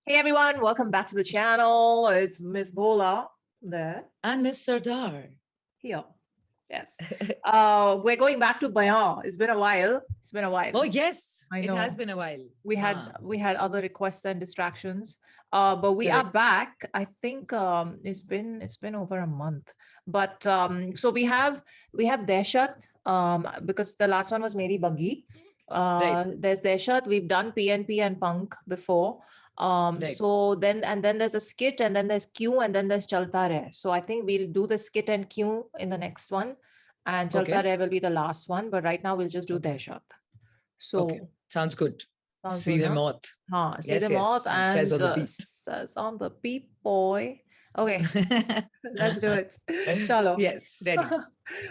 Hey everyone, welcome back to the channel. It's Miss Bola there. And Miss Sardar. Here. Yes. We're going back to Bayan. It's been a while. Oh yes, I it know. has been a while. We had other requests and distractions. But we are Correct. back. I think it's been over a month. But so we have Deshat, because the last one was Meri Buggy. Right. There's Deshat. We've done PNP and Punk before. Right. So then there's a skit, and then there's Q, and then there's Chalta Rahe. So I think we'll do the skit and Q in the next one, and Chalta Okay. Rahe will be the last one. But right now we'll just do Okay. Deshat. So Okay. Sounds good. sounds See good, them huh? out. Haan, see Yes, them yes. out It says and on the beat. says on the beat, boy. Okay, let's do it. Chalo. Yes, ready.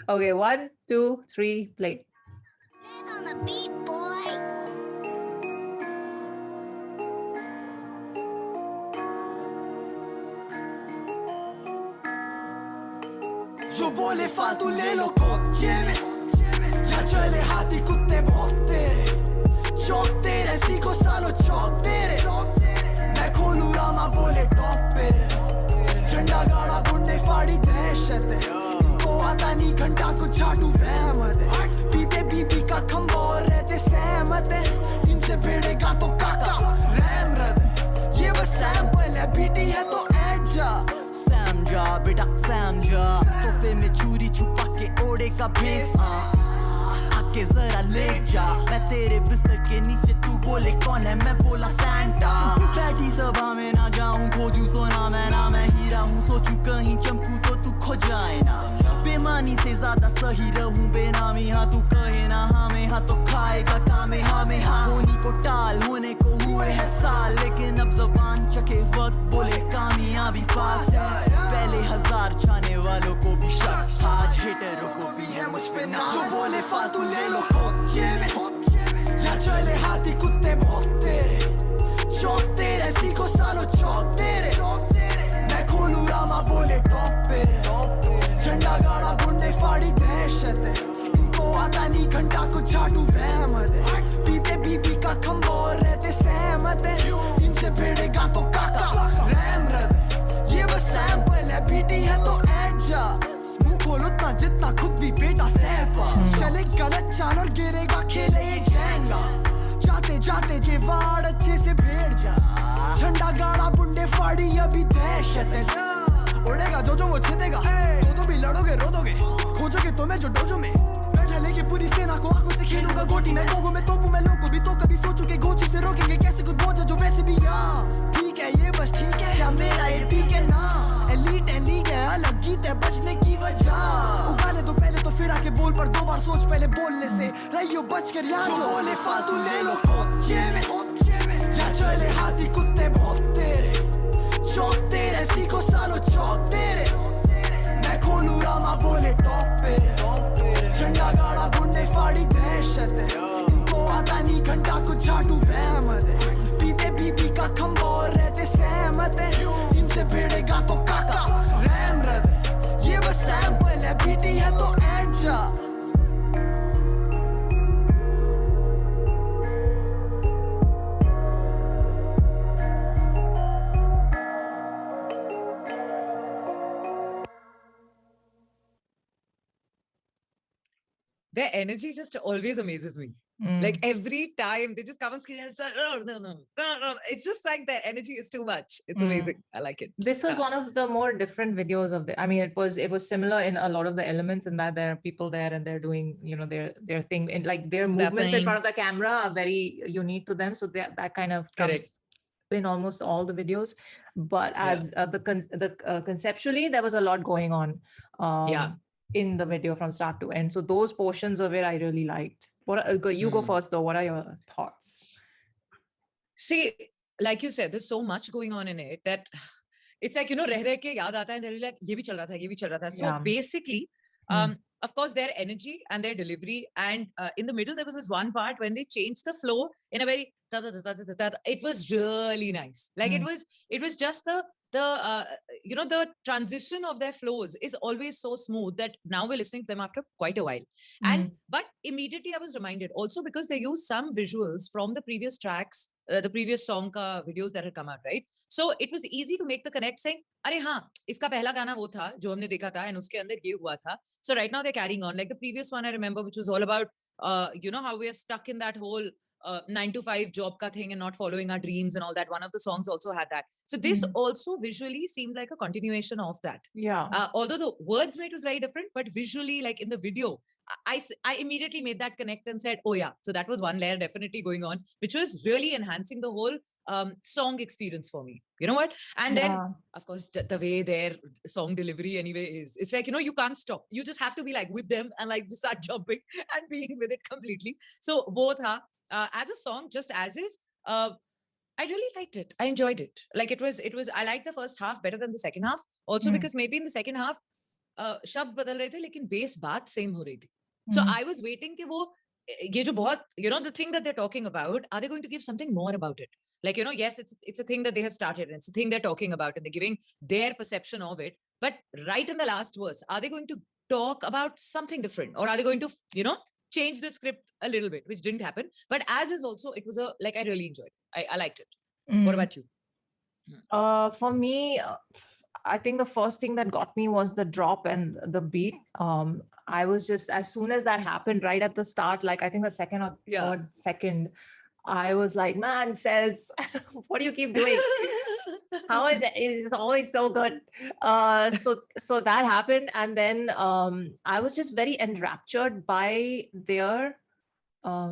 Okay, 1, 2, 3, play. Says on the beat, boy. जो बोले फालतू ले लो कोचे में या चले हाथी कुत्ते बहुत तेरे चौक तेरे सीखो सालो चौक तेरे मैं खोलू रामा बोले टॉप पे झंडा गाड़ा बुंडे फाड़ी दहशत इनको आता नहीं घंटा को झाड़ू वहमत पीते बीबी का खंबा और रहते सहमत इनसे भिड़ेगा तो काका रैम रद ये बस सैंपल है बीटी है तो ऐड जा समझा बेटा समझा सोफे में चूरी छुपा के ओढ़े का भेस आके जरा लेट जा मैं तेरे बिस्तर के नीचे तू बोले कौन है मैं बोला सैंटा बैठी सभा में ना जाऊं खोजू सोना मैं हीरा हूँ सोचू कहीं चमकू तो तू खो जाए ना बेमानी से ज्यादा सही रहूं बेनामी हाँ तू कहे ना हमें हाँ तो खाएगा कामे हमें हाँ होनी को टाल होने को हुए है साल लेकिन अब जबान चखे वक्त बोले कामयाबी पास है पहले 1000 छाने वालों को भी शक आज हिटरों को भी है मुझ पे नाज जो बोले फालतू ले लो कोचे में या चले हाथी कुत्ते बहुत तेरे चौक तेरे सीखो सालो चौक तेरे मैं खोलू रामा बोले टॉप पे झंडा गाड़ा बुंडे फाड़ी दहशत इनको आता नहीं घंटा को झाड़ू वहमत पीते बीबी का खंबा और रहते सहमत इनसे भिड़ेगा तो काका रैम रद ये बस सैंपल है बीटी है तो ऐड जा मुंह खोलो उतना जितना खुद भी बेटा सह पा चले गलत चाल और गिरेगा खेले ये जैंगा जाते जाते जे वाड़ अच्छे से भेड़ जा झंडा गाड़ा बुंडे फाड़ी अभी दहशत है उड़ेगा जो वो छेदेगा तो भी लड़ोगे रोदोगे खोजोगे तो मैं जो डोजो में बैठा लेके पूरी सेना को आंखों से खेलूंगा गोटी मैं गोगो में तोपू मैं लोगों भी तो कभी सोचू के गोची से रोकेंगे कैसे कुछ बोझ जो वैसे भी यहाँ ठीक है ये बस ठीक है क्या मेरा ये पीक है ना एलीट है लीग है अलग जीत है बचने की वजह उगाले तो पहले तो फिर आके बोल पर 2 बार सोच पहले बोलने से रहियो बच कर यार जो बोले फालतू ले लो कोचे में या चले हाथी कुत्ते बहुत तेरे चौक तेरे सीखो सालो चौक तेरे मैं खोलू रामा बोले टॉप पे झंडा गाड़ा बुंडे फाड़ी दहशत इनको आता नहीं घंटा को झाड़ू वहमत पीते बीबी का खंबा और रहते सहमत इनसे भिड़ेगा तो काका रैम रद ये बस सैंपल है बीटी है तो ऐड जा Their energy just always amazes me. Like every time they just come on screen and it's like, oh, no. It's just like their energy is too much. It's amazing. I like it. This was one of the more different videos of the. I mean, it was similar in a lot of the elements in that there are people there and they're doing their thing, and like their movements in front of the camera are very unique to them. So that kind of comes Correct. in almost all the videos. But as conceptually, there was a lot going on. In the video from start to end. So those portions of it I really liked. You go first though. What are your thoughts? See, like you said, there's so much going on in it that it's like, reh ke yaad aata hai, and they're like, ye bhi chal raha tha. So basically, of course, their energy and their delivery. And in the middle, there was this one part when they changed the flow in a very, it was really nice. Like it was just the the transition of their flows is always so smooth that now we're listening to them after quite a while. But immediately I was reminded also, because they use some visuals from the previous tracks, the previous song ka videos that had come out, right? So it was easy to make the connect, saying, "Arey haan, iska pehla gana wo tha jo humne dekha tha, and uske andar ye hua tha." So right now they're carrying on. Like the previous one I remember, which was all about how we are stuck in that whole 9 to 5 job ka thing and not following our dreams and all that. One of the songs also had that. So this also visually seemed like a continuation of that. Yeah. Although the words made was very different, but visually, like in the video, I immediately made that connect and said, oh yeah. So that was one layer definitely going on, which was really enhancing the whole song experience for me. You know what? And then, of course, the way their song delivery anyway is, it's like, you can't stop. You just have to be like with them and like just start jumping and being with it completely. So both are, as a song, just as is, I really liked it. I enjoyed it. Like it was, I liked the first half better than the second half. Also because maybe in the second half, शब्द बदल रहे थे, लेकिन base बात same हो रही थी. So I was waiting कि वो, ये जो बहुत, the thing that they're talking about, are they going to give something more about it? Like, yes, it's a thing that they have started and it's a thing they're talking about and they're giving their perception of it. But right in the last verse, are they going to talk about something different? Or are they going to, change the script a little bit, which didn't happen. But as is also, it was I really enjoyed it. I liked it. What about you? For me, I think the first thing that got me was the drop and the beat. I was just, as soon as that happened right at the start, like I think the second or third second, I was like, man, says, what do you keep doing? How is it? It's always so good. So that happened. And then I was just very enraptured by their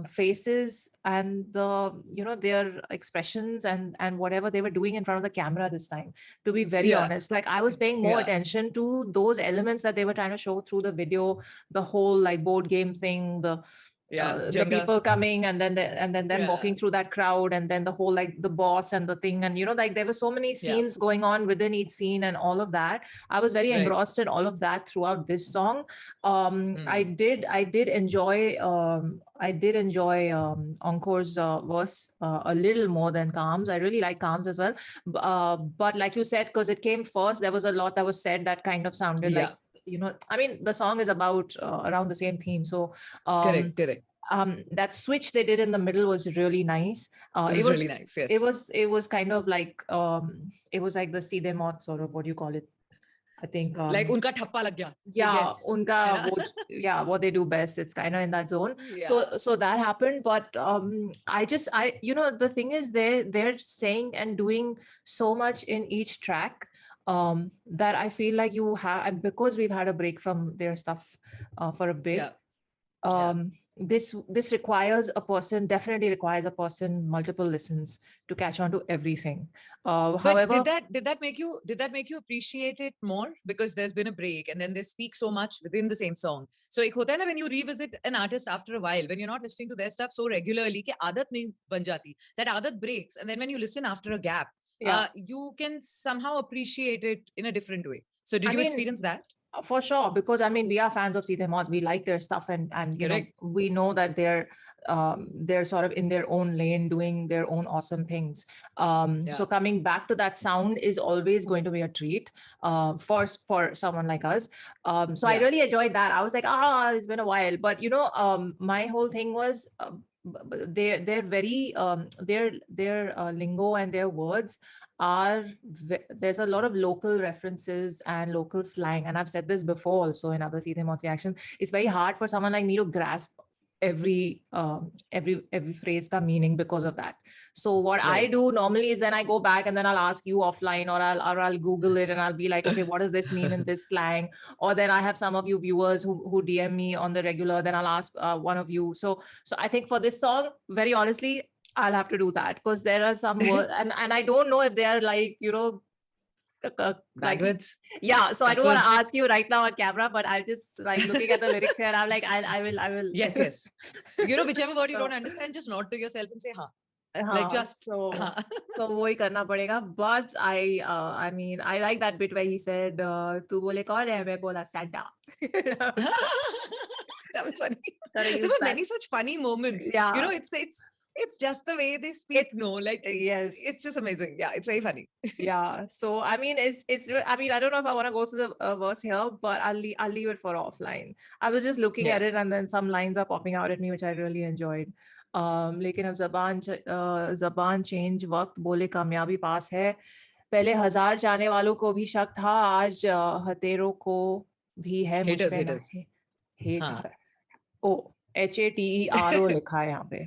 faces and their expressions and whatever they were doing in front of the camera this time, to be very honest. Like I was paying more attention to those elements that they were trying to show through the video, the whole like board game thing, the people coming and then them walking through that crowd, and then the whole like the boss and the thing, and like there were so many scenes going on within each scene and all of that. I was very engrossed in all of that throughout this song. I did enjoy Encore's verse a little more than Calm's. I really like Calm's as well, but like you said, because it came first, there was a lot that was said that kind of sounded like, I mean, the song is about around the same theme. So correct. That switch they did in the middle was really nice. It was really nice. Yes. It was kind of like it was like the Seedhe Maut sort of, what do you call it? I think like unka thappa lag gaya. Yeah, unka what they do best. It's kind of in that zone. Yeah. So that happened, but the thing is they're saying and doing so much in each track. That I feel like you have, because we've had a break from their stuff for a bit. This definitely requires a person multiple listens to catch on to everything. However, did that make you appreciate it more because there's been a break and then they speak so much within the same song? So ek hota hai na, when you revisit an artist after a while, when you're not listening to their stuff so regularly ke aadat nahi ban jati, that aadat breaks, and then when you listen after a gap, you can somehow appreciate it in a different way. So did you experience that? For sure, because I mean, we are fans of Seedhe Maut. We like their stuff, and we know that they're sort of in their own lane doing their own awesome things. So coming back to that sound is always going to be a treat for someone like us. So I really enjoyed that. I was like, it's been a while, but my whole thing was they're very their lingo and their words there's a lot of local references and local slang, and I've said this before also in other Seedhe Maut reactions. It's very hard for someone like me to grasp every phrase ka meaning because of that. So what I do normally is then I go back and then I'll ask you offline, or I'll Google it and I'll be like, okay, what does this mean in this slang? Or then I have some of you viewers who DM me on the regular, then I'll ask one of you. So I think for this song, very honestly, I'll have to do that, because there are some words and I don't know if they are like, backwards. Yeah, so I don't want to ask you right now on camera, but I'm just like looking at the lyrics here. I'm like, I will. Yes. Whichever word you don't understand, just nod to yourself and say, "Ha." Like just so wohi karna padega. But I mean, I like that bit where he said, "Tu bole kaun hai?" Main bola Santa. That was funny. There were many such funny moments. Yeah. it's just the way they speak. Yes, it's just amazing. Yeah, it's very funny. Yeah. So I mean, I mean, I don't know if I want to go to the verse here, but I'll leave it for offline. I was just looking at it, and then some lines are popping out at me, which I really enjoyed. लेकिन अब ज़बान change वक्त बोले कामयाबी पास है पहले 1000 चाहने वालों को भी शक था आज हतेरों को भी है मुझ पे ना हेट ओ HATERO लिखा है यहाँ पे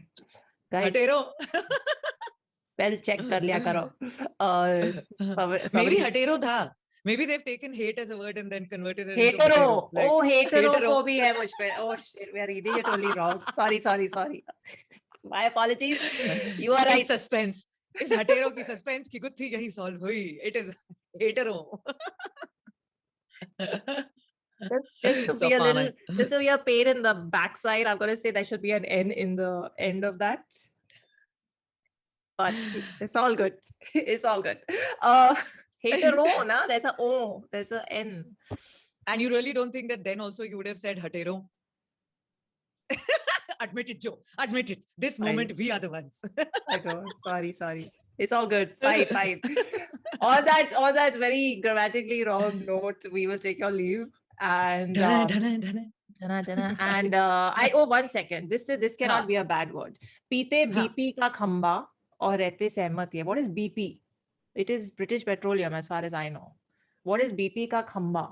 हटेरो स्पेल चेक कर लिया करो maybe हटेरो था maybe they've taken hate as a word and then converted it into hetero hetero को भी है मुझ पे oh shit we are reading it only wrong sorry my apologies you are right suspense इस हटेरो की सस्पेंस की गुत्थी यही सॉल्व हुई it is hetero just to be a little just to be a pain in the backside I'm going to say there should be an N in the end of that but it's all good it's all good hetero na there's a O there's a N and you really don't think that then also you would have said hetero admit it Joe admit it this moment we are the ones I know sorry it's all good fine all that very grammatically wrong note we will take your leave and and I 1 second this cannot be a bad word पीते BP का खंबा और रहते सहमत है what is BP it is British Petroleum as far as I know what is BP का खंबा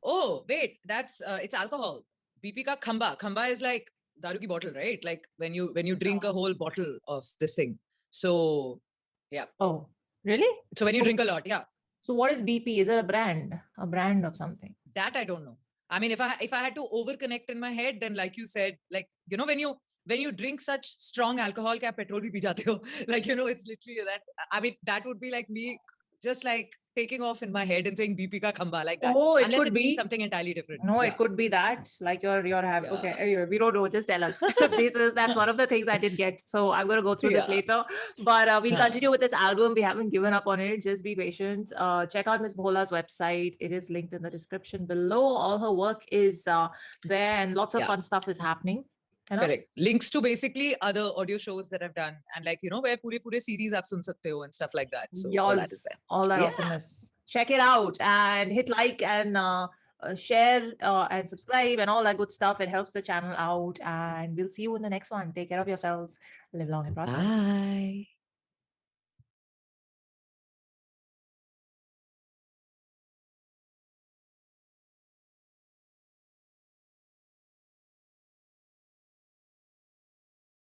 oh wait that's it's alcohol BP ka khamba is like daru ki bottle right like when you drink a whole bottle of this thing so yeah oh really so when you drink a lot yeah so what is BP is it a brand of something that I don't know I mean if I had to over connect in my head then like you said like you know when you drink such strong alcohol kya petrol bhi pee jate ho like you know it's literally that I mean that would be like me just like taking off in my head and saying BP ka khamba like that unless it means something entirely different no it could be that like you're having okay anyway we don't know just tell us that's one of the things I did get so I'm going to go through this later but we'll continue with this album we haven't given up on it just be patient check out Miss Bhola's website it is linked in the description below all her work is there and lots of fun stuff is happening correct links to basically other audio shows that I've done and like you know where pure series aap sun sakte ho and stuff like that so all that is there all that awesomeness check it out and hit like and share and subscribe and all that good stuff it helps the channel out and we'll see you in the next one take care of yourselves live long and prosper bye